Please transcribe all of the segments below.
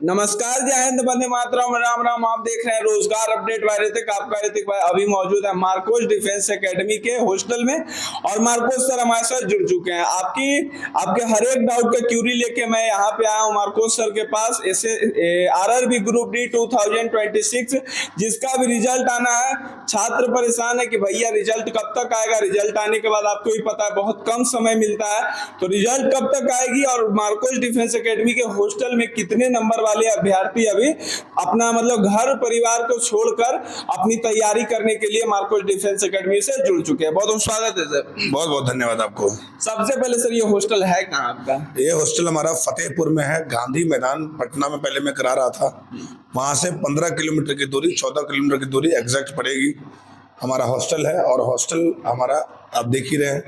नमस्कार, जय हिंद, वंदे मातरम, राम राम। आप देख रहे हैं रोजगार अपडेट बाय ऋतिक। आपका ऋतिक भाई अभी मौजूद है मार्कोस डिफेंस एकेडमी के हॉस्टल में और मार्कोस सर हमारे साथ जुड़ चुके हैं। आपके हर एक डाउट का क्यूरी लेके मैं यहाँ पे आया हूँ मार्कोस सर के पास। ऐसे आरआरबी ग्रुप डी 2026 जिसका भी रिजल्ट आना है, छात्र परेशान है कि भैया रिजल्ट कब तक आएगा। रिजल्ट आने के बाद आपको भी पता है बहुत कम समय मिलता है, तो रिजल्ट कब तक आएगी और मार्कोस डिफेंस एकेडमी के हॉस्टल में कितने नंबर वाले अभ्यर्थी अभी अपना मतलब घर परिवार को छोड़कर अपनी तैयारी करने के लिए मार्कोस डिफेंस एकेडमी से जुड़ चुके हैं। बहुत बहुत स्वागत है सर। बहुत बहुत धन्यवाद आपको। सबसे पहले सर, ये हॉस्टल है कहाँ आपका? ये हॉस्टल हमारा फतेहपुर में है, गांधी मैदान पटना में पहले मैं करा रहा था। वहाँ से 15 किलोमीटर की दूरी, 14 किलोमीटर की दूरी एग्जैक्ट पड़ेगी हमारा हॉस्टल है। और हॉस्टल हमारा आप देख ही रहे हैं,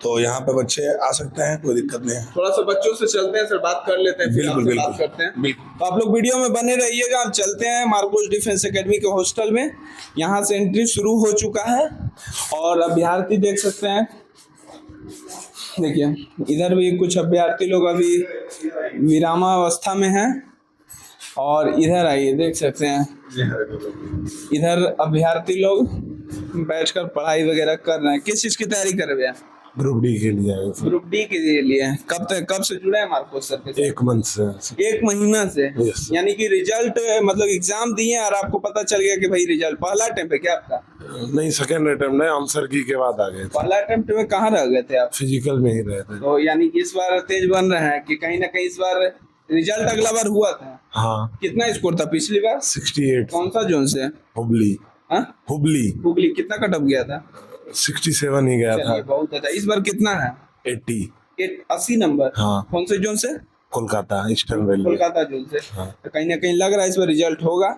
तो यहाँ पे बच्चे आ सकते हैं, कोई दिक्कत नहीं है। थोड़ा सा बच्चों से चलते हैं सर, बात कर लेते हैं, बिल्कुल बिल्कुल बात करते हैं। बिल्कुल। तो आप लोग वीडियो में बने रहिएगा। हम चलते हैं मार्कोस डिफेंस एकेडमी के हॉस्टल में। यहाँ से एंट्री शुरू हो चुका है और अभ्यर्थी देख सकते हैं। देखिए इधर भी कुछ अभ्यर्थी लोग अभी विरामावस्था में हैं और इधर आइए, देख सकते हैं इधर अभ्यर्थी लोग बैठकर पढ़ाई वगैरह कर रहे हैं। किस चीज की तैयारी कर रहे हैं? ग्रुप डी के लिए आए। ग्रुप डी के लिए कब से जुड़े हैं मार्कोस सर के साथ? 1 मंथ से। 1 महीना से। Yes. यानी कि रिजल्ट मतलब एग्जाम दिए और आपको पता चल गया कि भाई रिजल्ट पहला अटेम्प्ट है क्या आपका? नहीं, सेकंड अटेम्प्ट है। आंसर की के बाद आ गए थे। पहला अटेम्प्ट में कहाँ रह गए थे आप? फिजिकल में ही रहे थे। तो यानी कि इस बार तेज बन रहे हैं कि कहीं ना कहीं इस बार रिजल्ट अगला बार हुआ था। हाँ, कितना स्कोर था पिछली बार? 68। कौन सा जोन से? हुबली। हाँ, हुबली। कितना कट ऑफ गया था? 67 ही गया था। बहुत अच्छा। इस बार कितना है? 80 नंबर। हाँ। कौन से जोन से? Kolkata eastern railway. Kolkata zone से। हाँ। तो कहीं ना कहीं लग रहा है इस बार रिजल्ट होगा।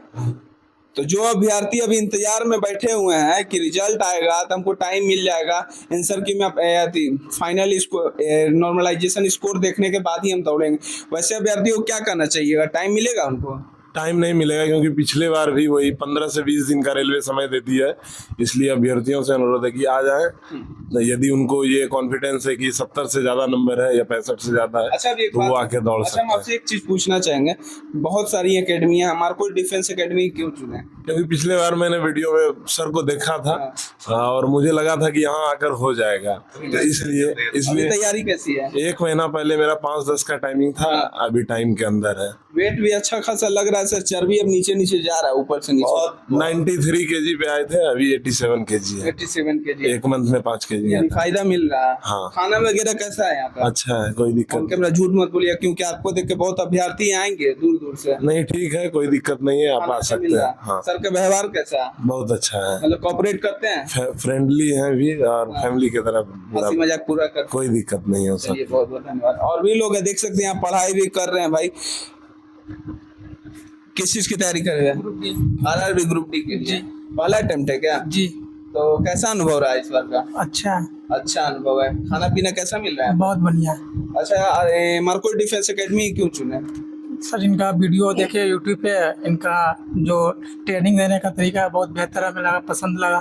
तो जो अभ्यर्थी अभी इंतजार में बैठे हुए हैं कि रिजल्ट आएगा तो हमको टाइम मिल जाएगा आंसर की में फाइनल नॉर्मलाइजेशन स्कोर देखने के बाद ही हम दौड़ेंगे, वैसे अभ्यर्थियों को क्या करना चाहिएगा? टाइम मिलेगा उनको? टाइम नहीं मिलेगा क्योंकि पिछले बार भी वही 15 से 20 दिन का रेलवे समय देती है। इसलिए अभ्यर्थियों से अनुरोध है कि आ जाएं। यदि उनको ये कॉन्फिडेंस है कि 70 से ज्यादा नंबर है या 65 से ज्यादा है, अच्छा, तो वो आके दौड़ सकते हैं। हम आपसे एक चीज पूछना चाहेंगे, बहुत सारी एकेडमियां हैं, मार्कोस डिफेंस एकेडमी क्यों चुने? क्योंकि पिछले बार मैंने वीडियो में सर को देखा था और मुझे लगा था कि यहाँ आकर हो जाएगा, तो इसलिए तैयारी कैसी है? 1 महीना पहले मेरा 5-10 का टाइमिंग था, अभी टाइम के अंदर है। वेट भी अच्छा खासा लग रहा है सर, चर्बी अब नीचे नीचे जा रहा है, ऊपर से नीचे। 93 kg पे आए थे, अभी 87 kg है। 87 kg। 1 मंथ में 5 kg है। फायदा मिल रहा है। हाँ। खाना वगैरह कैसा है यहाँ का? अच्छा है, कोई दिक्कत नहीं। कैमरा झूठ मत बोलिए क्योंकि आपको देख के बहुत अभ्यर्थी आएंगे दूर दूर से। नहीं, ठीक है, कोई दिक्कत नहीं है, आप आ सकते हैं। हाँ। सर का व्यवहार कैसा है? बहुत अच्छा है, मतलब कोऑपरेट करते हैं, फ्रेंडली है भी और फैमिली की तरफ हंसी मजाक पूरा करते हैं, कोई दिक्कत नहीं है सर। बहुत बहुत धन्यवाद। और भी लोग हैं, देख सकते हैं आप पढ़ाई भी कर रहे हैं भाई। किस चीज की तैयारी कर रहे हैं? आरआरबी ग्रुप डी के जी। पहला अटेम्प्ट है क्या? जी। तो कैसा अनुभव रहा इस बार का? अच्छा अनुभव है। खाना पीना कैसा मिल रहा है? बहुत बढ़िया। अच्छा, मार्कोस डिफेंस एकेडमी क्यों चुने? सर इनका वीडियो देखे यूट्यूब पे, इनका जो ट्रेनिंग देने का तरीका बहुत बेहतर हमें लगा, पसंद लगा,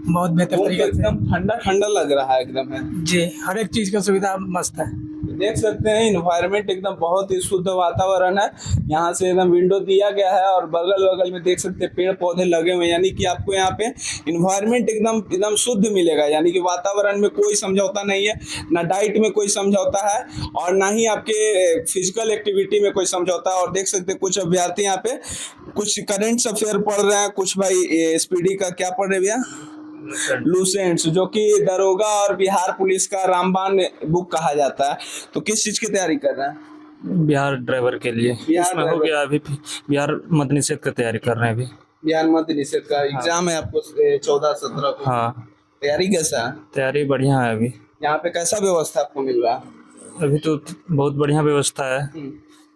बहुत बेहतर तरीका से। एकदम ठंडा ठंडा लग रहा है एकदम है। जी, हर एक चीज़ का सुविधा मस्त है। देख सकते हैं इन्वायरमेंट एकदम बहुत ही शुद्ध वातावरण है। यहाँ से एकदम विंडो दिया गया है और बगल बगल में देख सकते हैं पेड़ पौधे लगे हुए हैं, यानी कि आपको यहाँ पे इन्वायरमेंट एकदम शुद्ध मिलेगा। यानी कि वातावरण में कोई समझौता नहीं है, ना डाइट में कोई समझौता है और ना ही आपके फिजिकल एक्टिविटी में कोई समझौता है। और देख सकते हैं कुछ अभ्यर्थी यहाँ पे कुछ करेंट अफेयर पढ़ रहे हैं, कुछ भाई एसपीडी का क्या पढ़ रहे भैया, लूसेंट्स, जो कि दरोगा और बिहार पुलिस का रामबाण बुक कहा जाता है। तो किस चीज की तैयारी कर रहे हैं? बिहार ड्राइवर के लिए। इसमें हो गया, अभी बिहार मद्य निषेध की तैयारी कर रहे हैं। अभी बिहार मद्य निषेध का एग्जाम है आपको 14-17 को। हाँ। तैयारी कैसा है? तैयारी बढ़िया है। अभी यहाँ पे कैसा व्यवस्था आपको मिल रहा है? अभी तो बहुत बढ़िया व्यवस्था है,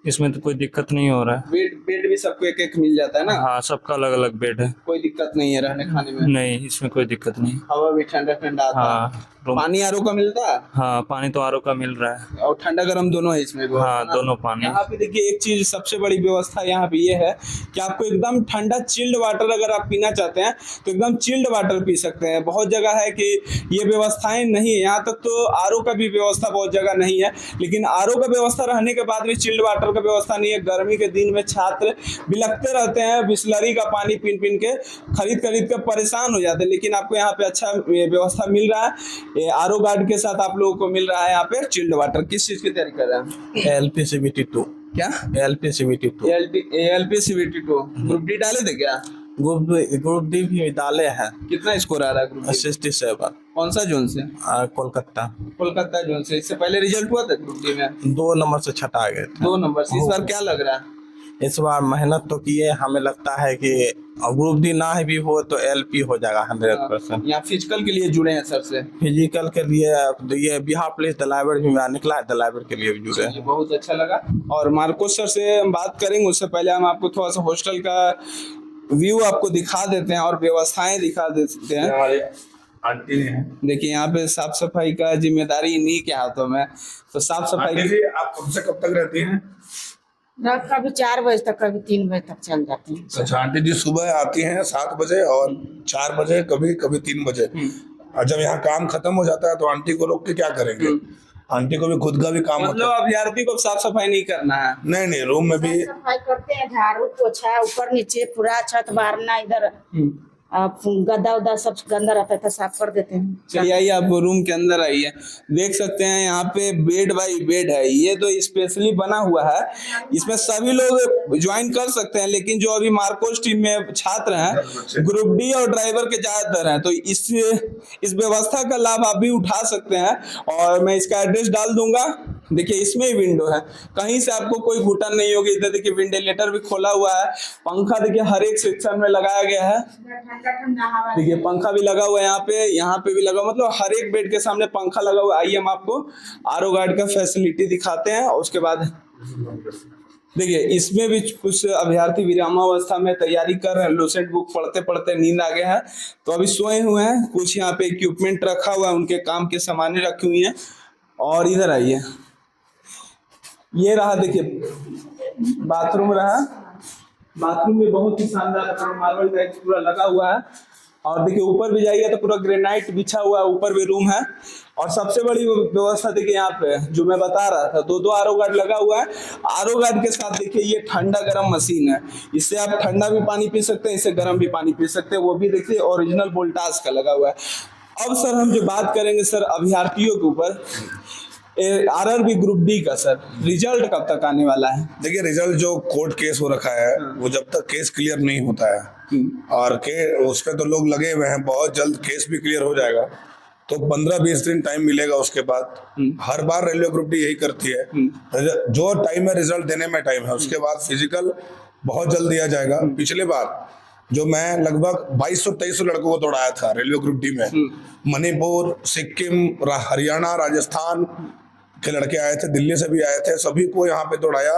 इसमें तो कोई दिक्कत नहीं हो रहा है। बेड भी सबको एक एक मिल जाता है ना? हाँ, सबका अलग अलग बेड है, कोई दिक्कत नहीं है रहने खाने में? नहीं, इसमें कोई दिक्कत नहीं। हवा भी ठंडा ठंडा आता है। हाँ। पानी आरओ का मिलता है हाँ, पानी तो आरओ का मिल रहा है। और ठंडा गर्म दोनों है इसमें व्यवस्था हाँ, ना? दोनों पानी। यहाँ पे देखिए एक चीज सबसे बड़ी व्यवस्था यहाँ पे ये है कि आपको एकदम ठंडा चिल्ड वाटर अगर आप पीना चाहते हैं तो एकदम चिल्ड वाटर पी सकते हैं। बहुत जगह है कि ये व्यवस्थाएं नहीं है, यहाँ तक तो आरओ का भी व्यवस्था बहुत जगह नहीं है, लेकिन आरओ का व्यवस्था रहने के बाद भी चिल्ड वाटर का व्यवस्था नहीं है। गर्मी के दिन में छात्र बिलखते रहते हैं, बिस्लरी का पानी पीन पीन के खरीद के परेशान हो जाते हैं, लेकिन आपको यहाँ पे अच्छा व्यवस्था मिल रहा है। आरओ गार्ड के साथ आप लोगों को मिल रहा है यहाँ पे चिल्ड वाटर। किस चीज की तैयारी कर रहे हैं? LPCVT2 क्या LPCVT2 LPCVT2 ग्रुप डी डाले थे क्या? ग्रुप डी भी डाले हैं। कितना स्कोर आ रहा है ग्रुप डी? 67 कौन सा जोन से? कोलकाता कोलकाता जोन से। इससे पहले रिजल्ट हुआ था ग्रुप डी में? 2 नंबर से छटा गए थे। 2 नंबर से। इस बार क्या लग रहा है? इस बार मेहनत तो किए, हमें लगता है कि ग्रुप डी ना भी हो तो LP हो जाएगा 100%। यहाँ फिजिकल के लिए जुड़े हैं सर से? फिजिकल के लिए ये बिहार पुलिस दलाइवर भी निकला है, दलाइवर के लिए भी जुड़े हैं। ये बहुत अच्छा लगा। और मार्कोस सर से हम बात करेंगे, उससे पहले हम आपको थोड़ा सा हॉस्टल का व्यू आपको दिखा देते हैं और व्यवस्थाएं दिखा देते हैं। हमारे आंटी ने देखिए यहाँ पे साफ सफाई का जिम्मेदारी इन्हीं के हाथों में। तो साफ सफाई आंटी जी आप कब से कब तक रहती हैं? रात कभी 4 बजे तक, कभी 3 बजे तक चल जाते हैं। अच्छा, आंटी जी सुबह आती हैं 7 बजे और 4 बजे, कभी कभी 3 बजे। और जब यहाँ काम खत्म हो जाता है तो आंटी को रोक के क्या करेंगे? आंटी को भी खुद का भी काम होता मतलब अभ्यर्थी को साफ सफाई नहीं करना है? है। नहीं, रूम में भी सफाई करते हैं, झाड़ू पोछा ऊपर नीचे पूरा छत बारना, इधर गद्दा उद्दा सब गंदा रहता था, साफ कर देते हैं। चलिए आइए, आप रूम के अंदर आइए। देख सकते हैं यहाँ पे बेड बाई बेड है, ये तो स्पेशली बना हुआ है, इसमें सभी लोग ज्वाइन कर सकते हैं, लेकिन जो अभी मार्कोस टीम में छात्र हैं, ग्रुप डी और ड्राइवर के ज्यादातर हैं, तो इस व्यवस्था का लाभ आप भी उठा सकते हैं। और मैं इसका एड्रेस डाल दूंगा। देखिए इसमें ही विंडो है, कहीं से आपको कोई घुटन नहीं होगी। इधर देखिए वेंटिलेटर भी खोला हुआ है, पंखा देखिए हर एक सेक्शन में लगाया गया है। देखिए पंखा भी लगा हुआ है यहाँ पे भी लगा, मतलब हर एक बेड के सामने पंखा लगा हुआ है। आइए हम आपको आरओ गार्ड का फैसिलिटी दिखाते हैं। और उसके बाद देखिए इसमें भी कुछ अभ्यर्थी विरामावस्था में तैयारी कर रहे हैं, लूसेंट बुक पढ़ते पढ़ते नींद आ गया है तो अभी सोए हुए हैं। कुछ यहाँ पे इक्विपमेंट रखा हुआ है, उनके काम के सामानें रखी हुई हैं। और इधर आइए, ये रहा देखिए बाथरूम रहा, बाथरूम में बहुत ही शानदार मार्बल टाइल्स पूरा लगा हुआ है। और देखिए ऊपर भी जाइए तो पूरा ग्रेनाइट बिछा हुआ है, ऊपर भी रूम है। और सबसे बड़ी व्यवस्था देखिए यहाँ पे जो मैं बता रहा था, 2 आरओ गार्ड लगा हुआ है। आरओ गार्ड के साथ देखिए ये ठंडा गर्म मशीन है, इससे आप ठंडा भी पानी पी सकते हैं, इससे गर्म भी पानी पी सकते हैं। वो भी देखिए ओरिजिनल वोल्टास का लगा हुआ है। अब सर हम जो बात करेंगे सर अभ्यर्थियों के ऊपर, आरआरबी ग्रुप डी का सर रिजल्ट कब तक आने वाला है? देखिए रिजल्ट जो कोर्ट केस हो रखा है वो जब तक केस क्लियर नहीं होता है और उस पर तो लोग लगे हुए हैं, बहुत जल्द केस भी क्लियर हो जाएगा तो 15-20 दिन टाइम मिलेगा। उसके बाद हर बार रेलवे ग्रुप डी यही करती है, जो टाइम है रिजल्ट देने में टाइम है, उसके बाद फिजिकल बहुत जल्द दिया जाएगा। पिछले बार जो मैं लगभग 2200-2300 लड़कों को दौड़ाया था रेलवे ग्रुप डी में, मणिपुर, सिक्किम, हरियाणा, राजस्थान के लड़के आए थे, दिल्ली से भी आए थे, सभी को यहाँ पे दौड़ाया।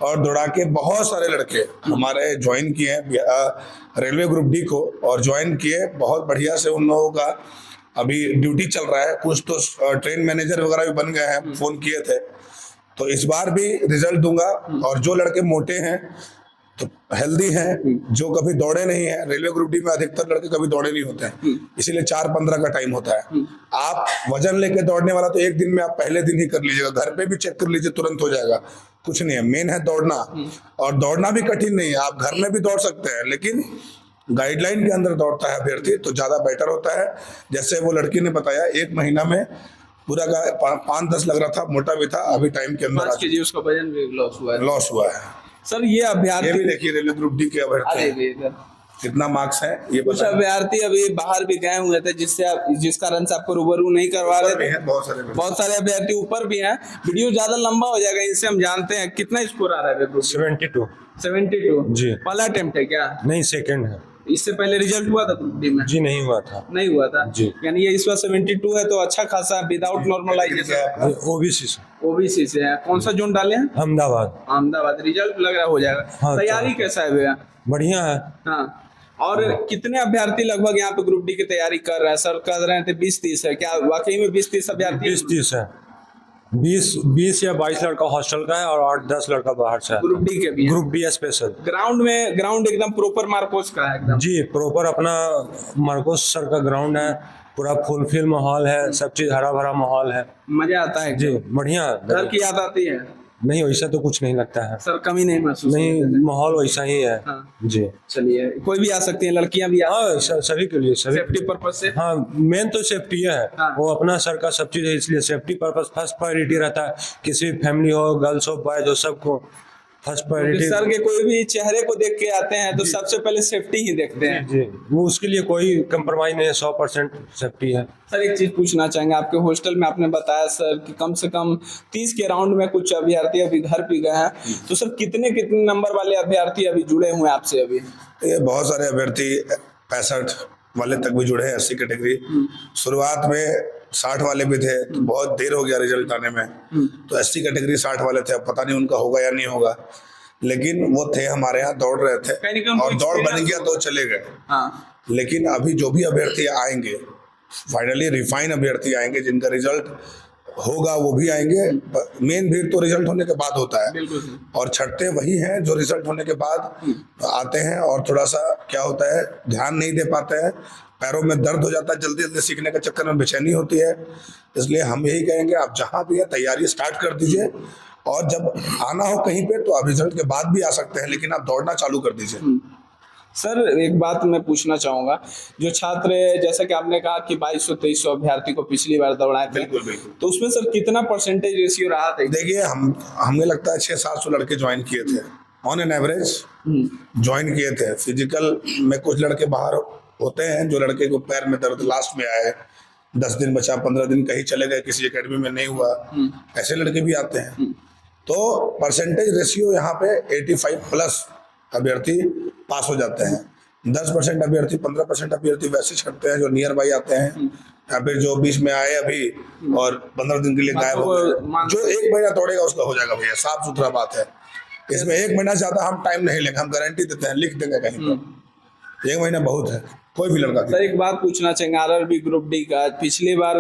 और दौड़ा के बहुत सारे लड़के हमारे ज्वाइन किए रेलवे ग्रुप डी को और ज्वाइन किए। बहुत बढ़िया से उन लोगों का अभी ड्यूटी चल रहा है, कुछ तो ट्रेन मैनेजर वगैरह भी बन गए हैं, फोन किए थे। तो इस बार भी रिजल्ट दूंगा। और जो लड़के मोटे हैं तो हेल्दी हैं, जो कभी दौड़े नहीं है, रेलवे ग्रुप डी में अधिकतर लड़के कभी दौड़े नहीं होते हैं, इसीलिए 4-15 का टाइम होता है। आप वजन लेके दौड़ने वाला तो एक दिन में आप पहले दिन ही कर लीजिएगा, घर पे भी चेक कर लीजिए, तुरंत हो जाएगा, कुछ नहीं है। मेन है दौड़ना, और दौड़ना भी कठिन नहीं है, आप घर में भी दौड़ सकते हैं, लेकिन गाइडलाइन के अंदर दौड़ता है अभ्यर्थी तो ज्यादा बेटर होता है। जैसे वो लड़की ने बताया 1 महीना में पूरा का 5-10 लग रहा था, मोटा भी था, अभी टाइम के अंदर 5 केजी उसका वजन भी लॉस हुआ है। सर ये अभ्यर्थी, ये भी देखिए रेलवे ग्रुप डी के अभ्यर्थी कितना मार्क्स है ये कुछ अभ्यर्थी अभी बाहर भी गए हुए थे, जिस कारण से आपको रूबरू नहीं करवा रहे थे। बहुत सारे अभ्यर्थी ऊपर भी हैं। वीडियो ज्यादा लंबा हो जाएगा, इनसे हम जानते हैं कितना स्कोर आ रहा है। 72 जी। पहला अटेम्प्ट है क्या? नहीं, सेकंड है। इससे पहले रिजल्ट हुआ था ग्रुप डी में? जी नहीं हुआ था। नहीं हुआ था जी। यानी ये इस बार 72 है तो अच्छा खासा विदाउट नॉर्मलाइजेशन ओबीसी से। ओबीसी से है। कौन सा जोन डाले हैं? अहमदाबाद। अहमदाबाद। रिजल्ट लग रहा हो जाएगा। हाँ, तैयारी कैसा है भैया? बढ़िया है। हाँ और कितने अभ्यर्थी लगभग यहाँ पे ग्रुप डी की तैयारी कर रहे हैं? सर कह रहे थे 20-30 है, क्या वाकई में 20-30 अभ्यर्थी? 20-30 है। 20 या 22 लड़का हॉस्टल का है और 8-10 लड़का बाहर से है। ग्रुप डी के भी ग्रुप डी स्पेशल। ग्राउंड एकदम प्रॉपर मार्कोस का है एकदम? जी प्रॉपर अपना मार्कोस सर का ग्राउंड है, पूरा फुलफिल माहौल है, सब चीज हरा भरा माहौल है। मजा आता है जी बढ़िया। घर की याद आती है? नहीं वैसा तो कुछ नहीं लगता है सर, कमी नहीं महसूस? नहीं, माहौल वैसा ही है। हाँ। जी चलिए, कोई भी आ सकती है, लड़कियां भी आ हाँ सभी के लिए, सभी सेफ्टी पर्पज से? हाँ मेन तो सेफ्टी है। हाँ। वो अपना सर का सब चीज है, इसलिए सेफ्टी पर्पस फर्स्ट प्रायोरिटी रहता है। किसी भी फैमिली हो, गर्ल्स हो, बॉयज हो, सबको फर्स्ट प्रायोरिटी। सर के कोई भी चेहरे को देख के आते हैं तो सबसे पहले सेफ्टी ही देखते हैं। जी वो उसके लिए कोई कंप्रोमाइज नहीं है, 100% सेफ्टी है। सर एक चीज पूछना चाहेंगे, आपके हॉस्टल में आपने बताया सर कि कम से कम 30 के राउंड में कुछ अभ्यर्थी अभी घर भी गए हैं, तो सर कितने नंबर वाले अभ्यर्थी अभी जुड़े हुए हैं आपसे? अभी ये बहुत सारे अभ्यर्थी 65 वाले तक भी जुड़े हैं, 80 कैटेगरी। शुरुआत में 60 वाले भी थे, तो बहुत देर हो गया रिजल्ट आने में, तो 80 कैटेगरी 60 वाले थे। अब पता नहीं उनका होगा या नहीं होगा, लेकिन वो थे हमारे यहाँ, दौड़ रहे थे और दौड़ बन गया तो चले गए। हाँ। लेकिन अभी जो भी अभ्यर्थी आएंगे, फाइनली रिफाइन अभ्यर्थी आएंगे, जिनका रिजल्ट होगा वो भी आएंगे। मेन भीड़ तो रिजल्ट होने के बाद होता है, और छठते वही हैं जो रिजल्ट होने के बाद आते हैं और थोड़ा सा क्या होता है, ध्यान नहीं दे पाते हैं, पैरों में दर्द हो जाता है, जल्दी जल्दी सीखने के चक्कर में बेचैनी होती है। इसलिए हम यही कहेंगे, आप जहाँ भी है तैयारी स्टार्ट कर दीजिए, और जब आना हो कहीं पे तो आप रिजल्ट के बाद भी आ सकते हैं, लेकिन आप दौड़ना चालू कर दीजिए। सर एक बात मैं पूछना चाहूंगा, जो छात्र जैसा कि आपने कहा कि 2200-2300 अभ्यर्थी को पिछली बार दौड़ाए थे, बिल्कुल। तो उसमें सर कितना परसेंटेज रेशियो रहा था? देखिए, हमें लगता है 600-700 लड़के ज्वाइन किए थे ऑन एन एवरेज, ज्वाइन किए थे। फिजिकल में कुछ लड़के बाहर होते हैं, जो लड़के को पैर में दर्द लास्ट में आए, 10 दिन बचा, 15 दिन कहीं चले गए, किसी एकेडमी में नहीं हुआ, ऐसे लड़के भी आते हैं। तो परसेंटेज रेशियो यहाँ पे 85+ अभ्यर्थी पास हो जाते हैं। 10% अभ्यर्थी, 15% अभ्यर्थी वैसे छटते हैं जो नियर बाई आते हैं, या फिर जो बीच में आए अभी और 15 दिन के लिए गायब हो गए। जो 1 महीना दौड़ेगा उसका हो जाएगा भैया, साफ सुथरा बात है। इसमें 1 महीना ज्यादा हम टाइम नहीं लेंगे, हम गारंटी देते हैं, लिख देंगे कहीं पर। 1 महीना बहुत है, कोई भी लड़का। सर एक बात पूछना चाहेंगे, आरआरबी ग्रुप डी का पिछली बार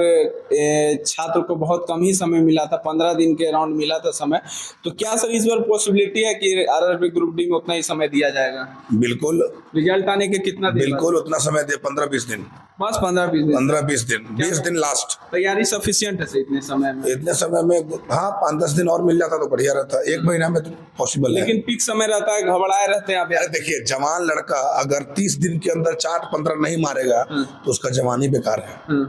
छात्र को बहुत कम ही समय मिला था, 15 दिन के अराउंड मिला था समय, तो क्या सर इस बार पॉसिबिलिटी है कि आरआरबी ग्रुप डी में उतना ही समय दिया जाएगा? बिल्कुल, रिजल्ट आने के कितना दिन? बिल्कुल उतना समय दे, 15-20 दिन, बस 15-20 दिन? 15-20 दिन, 20 दिन लास्ट। तैयारी सफिशिएंट है इतने समय में? इतने समय में हाँ 5-10 दिन और मिल जाता तो बढ़िया रहता। 1 महीना में तो पॉसिबल है, लेकिन पीक समय रहता है, घबराए रहते हैं आप। यार देखिए, जवान लड़का अगर 30 दिन के अंदर 4-15 नहीं मारेगा तो उसका जवानी बेकार है।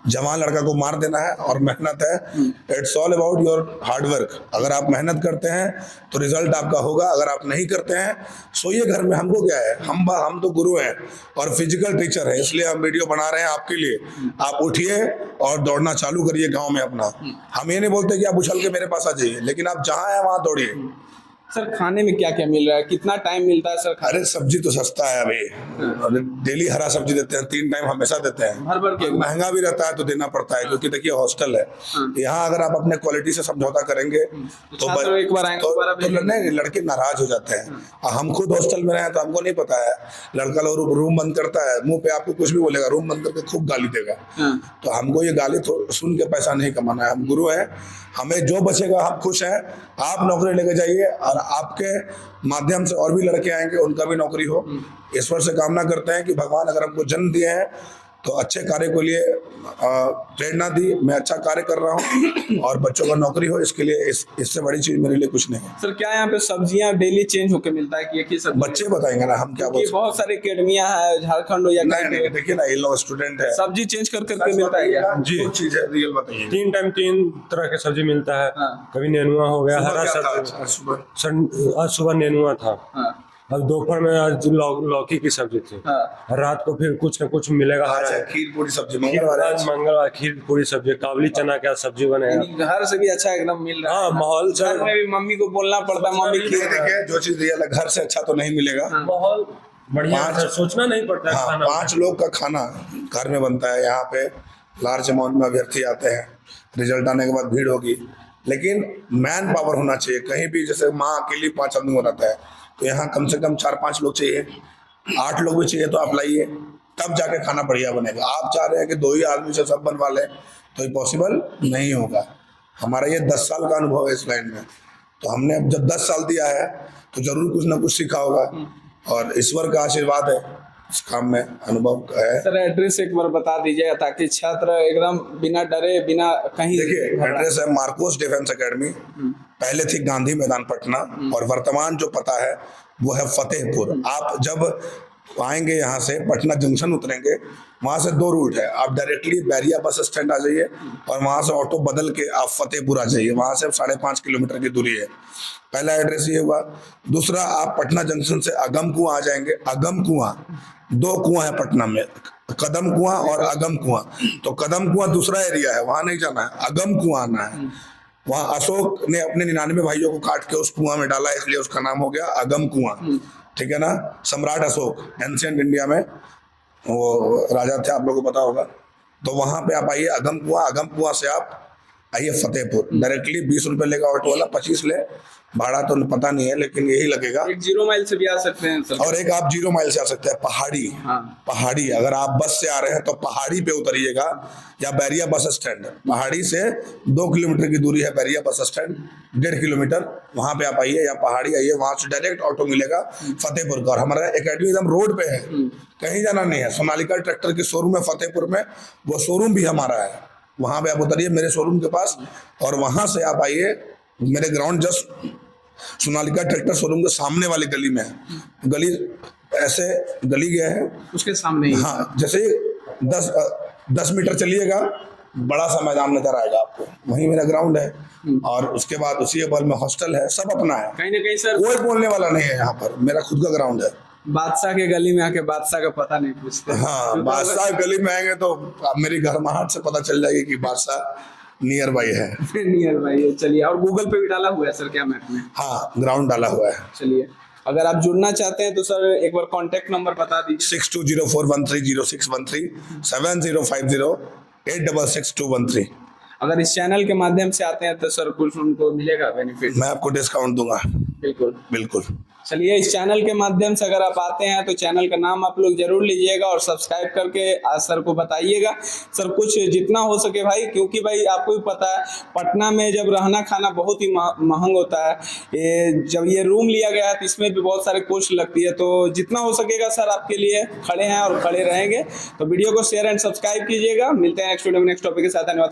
जवान लड़का को मार देना है, और मेहनत है। It's all about your hard work. अगर आप मेहनत करते हैं तो रिजल्ट आपका होगा, अगर आप नहीं करते हैं सोइए घर में। हमको क्या है, हम तो गुरु हैं और फिजिकल टीचर हैं, इसलिए हम वीडियो बना रहे हैं आपके लिए। आप उठिए और दौड़ना चालू करिए गांव में अपना। हम ये नहीं बोलते कि आप उछल के मेरे पास आ जाइए, लेकिन आप जहाँ हैं वहाँ दौड़िए। सर खाने में क्या क्या मिल रहा है, कितना टाइम मिलता है सर खाने? अरे सब्जी तो सस्ता है अभी, डेली हरा सब्जी देते हैं, 3 टाइम हमेशा देते हैं। भर के महंगा भी रहता है तो देना पड़ता है, क्योंकि देखिए हॉस्टल है। यहाँ अगर आप अपने क्वालिटी से समझौता करेंगे तो एक बार नहीं, लड़के नाराज हो जाते हैं। हम खुद हॉस्टल में रहे तो हमको नहीं पता है, लड़का लोग रूम बंद करता है, मुंह पे आपको कुछ भी बोलेगा, रूम बंद करके खूब गाली देगा। तो हमको ये गाली सुन के पैसा नहीं कमाना है, हम गुरु हैं, हमें जो बचेगा हम खुश हैं। आप नौकरी लेके जाइए, और आपके माध्यम से और भी लड़के आएंगे, उनका भी नौकरी हो। ईश्वर से कामना करते हैं कि भगवान अगर हमको जन्म दिए हैं तो अच्छे कार्य के लिए प्रेरणा दी, मैं अच्छा कार्य कर रहा हूँ और बच्चों का नौकरी हो, इसके लिए इससे बड़ी चीज मेरे लिए कुछ नहीं है। सर क्या यहाँ पे सब्जियां डेली चेंज होके मिलता है कि एक ही सब्जी? बच्चे बताएंगे ना, हम क्या बोल सकते हैं। बहुत सारी अकेडमियां है झारखंड हो या नहीं, देखिए ना, ये लोग स्टूडेंट है, सब्जी चेंज कर करके मिलता है क्या? जी चीज है, रियल बताइए। 3 टाइम 3 तरह के सब्जी मिलता है। कभी नेनुआ हो गया, हरा सब्जी। आज सुबह नेनुआ था, अब दोपहर में आज लौकी की सब्जी थी, रात को फिर कुछ न कुछ मिलेगा। अच्छा, खीर पूरी सब्जी मंगलवार खीर पूरी सब्जी, काबली चना का सब्जी बनेगा। घर से भी अच्छा एकदम मिल रहा है। हाँ माहौल घर में भी मम्मी को बोलना पड़ता है, मम्मी खीर। देखिए, जो चीज रियल है घर से अच्छा तो नहीं मिलेगा। माहौल बढ़िया है, सोचना नहीं पड़ता है। हाँ, 5 लोग का खाना घर में बनता है। यहाँ पे लार्ज अमाउंट में अभ्यर्थी आते हैं, रिजल्ट आने के बाद भीड़ होगी, लेकिन मैन पावर होना चाहिए। कहीं भी जैसे माँ अकेली 5 आदमी बनाता है, तो यहाँ कम से कम 4-5 लोग चाहिए। 8 लोग भी चाहिए तो आप लाइए, तब जाके खाना बढ़िया बनेगा। आप चाह रहे हैं कि 2 ही आदमी से सब बनवा लें तो ये पॉसिबल नहीं होगा। हमारा ये 10 साल का अनुभव है इस लाइन में, तो हमने अब जब 10 साल दिया है तो जरूर कुछ ना कुछ सीखा होगा, और ईश्वर का आशीर्वाद है इस काम में, अनुभव है। सर एड्रेस एक बार बता दीजिएगा ताकि छात्र एकदम बिना डरे बिना कहीं। देखिए एड्रेस है मार्कोस डिफेंस एकेडमी, पहले थी गांधी मैदान पटना, और वर्तमान जो पता है वो है फतेहपुर। आप जब आएंगे यहाँ से पटना जंक्शन उतरेंगे, वहाँ से 2 रूट है, आप डायरेक्टली बैरिया बस स्टैंड आ जाइए और वहाँ से ऑटो बदल के आप फतेहपुर आ जाइए, वहाँ से 5.5 किलोमीटर की दूरी है। पहला एड्रेस ये हुआ। दूसरा, आप पटना जंक्शन से अगम कुआं आ जाएंगे। अगम कुआं 2 कुआं है पटना में, कदम कुआं और अगम कुआं। तो कदम कुआं दूसरा एरिया है, वहाँ नहीं जाना है, अगम कुआं आना है। वहाँ अशोक ने अपने 99 भाइयों को काट के उस कुआं में डाला, इसलिए उसका नाम हो गया अगम कुआं। ठीक है ना, सम्राट अशोक एंशिएंट इंडिया में वो राजा थे, आप लोगों को पता होगा। तो वहां पे आप आइए अगम कुआं से आप आइए फतेहपुर, डायरेक्टली 20 रुपए लेगा ऑटो वाला, 25 ले, भाड़ा तो पता नहीं है लेकिन यही लगेगा। एक 0 माइल से भी आ सकते हैं सर, और एक आप 0 माइल से आ सकते हैं पहाड़ी। हाँ। पहाड़ी अगर आप बस से आ रहे हैं तो पहाड़ी पे उतरिएगा, या बैरिया बस स्टैंड, पहाड़ी से 2 किलोमीटर की दूरी है बैरिया बस स्टैंड, 1.5 किलोमीटर, वहां पे आप आइए, या पहाड़ी आइए, वहां से डायरेक्ट ऑटो मिलेगा फतेहपुर का। और हमारा एकेडमी एकदम रोड पे है, कहीं जाना नहीं है। सोनालिका ट्रैक्टर की शोरूम है फतेहपुर में, वो शोरूम भी हमारा है, वहां पे आप उतरिए मेरे शोरूम के पास, और वहां से आप आइए मेरे ground just Sonalika tractor showroom के सामने वाली गली में है। गली ऐसे गली गया है उसके सामने ही। हाँ, जैसे 10 मीटर चलिएगा बड़ा सा मैदान नजर आएगा आपको, वहीं मेरा ग्राउंड है। और उसके बाद उसी के बगल में हॉस्टल है, सब अपना है, कहीं ना कहीं सर कोई बोलने वाला नहीं है यहाँ पर, मेरा खुद का ग्राउंड है। बादशाह के गली में आके बादशाह का पता नहीं पूछते। हाँ, बादशाह गली में आएंगे तो आप मेरी घरमाहट से पता चल जाएगी कि बादशाह नियर बाई है। नियर बाई है। चलिए, और गूगल पे भी डाला हुआ है सर क्या मैप में? हाँ, ग्राउंड डाला हुआ है। चलिए, अगर आप जुड़ना चाहते हैं तो सर एक बार कांटेक्ट नंबर बता दीजिए। 6204130613 7050866213। अगर इस चैनल के माध्यम से आते हैं तो सर कुछ उनको मिलेगा बेनिफिट? मैं आपको डिस्काउंट दूंगा। बिल्कुल बिल्कुल। चलिए, इस चैनल के माध्यम से अगर आप आते हैं तो चैनल का नाम आप लोग जरूर लीजिएगा और सब्सक्राइब करके आज सर को बताइएगा। सर कुछ जितना हो सके भाई, क्योंकि भाई आपको भी पता है पटना में जब रहना खाना बहुत ही महंग होता है। जब ये रूम लिया गया है तो इसमें भी बहुत सारे कॉस्ट लगती है, तो जितना हो सकेगा सर आपके लिए खड़े हैं और खड़े रहेंगे। तो वीडियो को शेयर एंड सब्सक्राइब कीजिएगा। मिलते हैं नेक्स्ट वीडियो में नेक्स्ट टॉपिक के साथ। धन्यवाद।